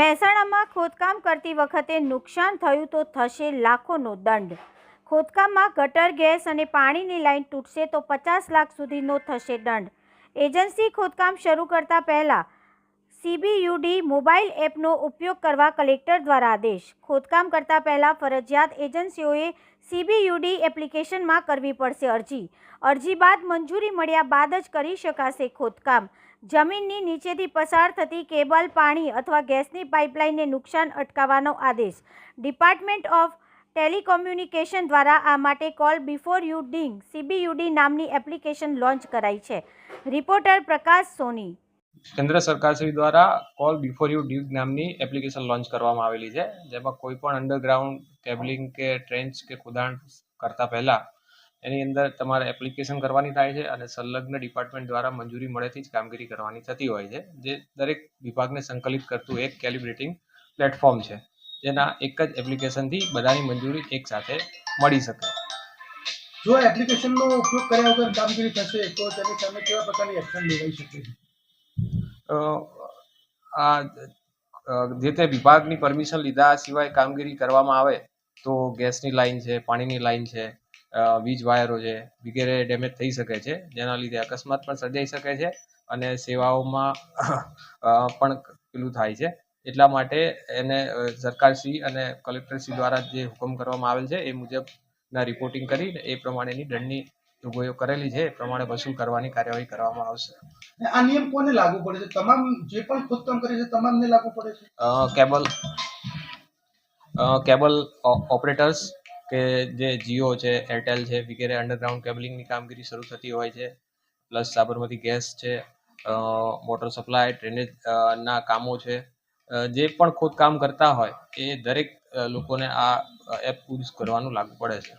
મહેસાણામાં ખોદકામ કરતી વખતે નુકસાન થયું તો થશે લાખોનો દંડ। ખોદકામમાં ગટર, ગેસ અને પાણીની લાઇન તૂટશે તો 50 લાખ સુધીનો થશે દંડ। એજન્સી ખોદકામ શરૂ કરતા પહેલા સીબીયુડી મોબાઈલ એપનો ઉપયોગ કરવા કલેક્ટર દ્વારા આદેશ। ખોદકામ કરતા પહેલા ફરજિયાત એજન્સીઓએ સીબીયુડી એપ્લિકેશનમાં કરવી પડશે અરજી બાદ મંજૂરી મળ્યા બાદ જ કરી શકાશે ખોદકામ। જમીનની નીચેથી પસાર થતી કેબલ, પાણી અથવા ગેસની પાઇપલાઇનને નુકસાન અટકાવવાનો આદેશ। ડિપાર્ટમેન્ટ ઓફ ટેલિકોમ્યુનિકેશન દ્વારા આ માટે કોલ બિફોર યુ ડિગ સીબીયુડી નામની એપ્લિકેશન લોન્ચ કરાઈ છે। રિપોર્ટર પ્રકાશ સોની। કેન્દ્ર સરકાર શ્રી દ્વારા કોલ બિફોર યુ ડિગ નામની એપ્લિકેશન લોન્ચ કરવામાં આવેલી છે, જેમાં કોઈ પણ અંડરગ્રાઉન્ડ કેબલિંગ કે ટ્રેન્ચ કે ખોદાણ કરતા પહેલા એની અંદર તમારે એપ્લિકેશન કરવાની થાય છે અને સંલગ્ન ડિપાર્ટમેન્ટ દ્વારા મંજૂરી મળેથી જ કામગીરી કરવાની થતી હોય છે, જે દરેક વિભાગને સંકલિત કરતું એક કેલિબ્રેટિંગ પ્લેટફોર્મ છે, જેના એક જ એપ્લિકેશનથી બધાની મંજૂરી એક સાથે મળી શકે। જો એપ્લિકેશનનો ઉપયોગ કર્યા વગર કામગીરી થશે તો તેની સામે કેવા પ્રકારની એક્શન લેવાઈ શકે છે? જે તે વિભાગની પરમિશન લીધા સિવાય કામગીરી કરવામાં આવે તો ગેસની લાઇન છે, પાણીની લાઇન છે, વીજ વાયરો છે વગેરે ડેમેજ થઈ શકે છે, જેના લીધે અકસ્માત પણ સર્જાઈ શકે છે અને સેવાઓમાં પણ પેલું થાય છે। એટલા માટે એને સરકારશ્રી અને કલેક્ટરશ્રી દ્વારા જે હુકમ કરવામાં આવેલ છે એ મુજબના રિપોર્ટિંગ કરી એ પ્રમાણેની દંડની જોગવાઈઓ કરેલી છે, એ પ્રમાણે વસૂલ કરવાની કાર્યવાહી કરવામાં આવશે। આ નિયમ કોને લાગુ પડે છે? તમામ જે પણ ખોદકામ કરે છે તમામને લાગુ પડે છે? કેબલ ઓપરેટર્સ કે જે જીઓ છે, એરટેલ છે વગેરે અંડરગ્રાઉન્ડ કેબલિંગની કામગીરી શરૂ થતી હોય છે, પ્લસ સાબરમતી ગેસ છે, વોટર સપ્લાય, ડ્રેનેજ ના કામો છે, જે પણ ખોદકામ કરતા હોય એ દરેક લોકોને આ એપ યુઝ કરવાનું લાગુ પડે છે।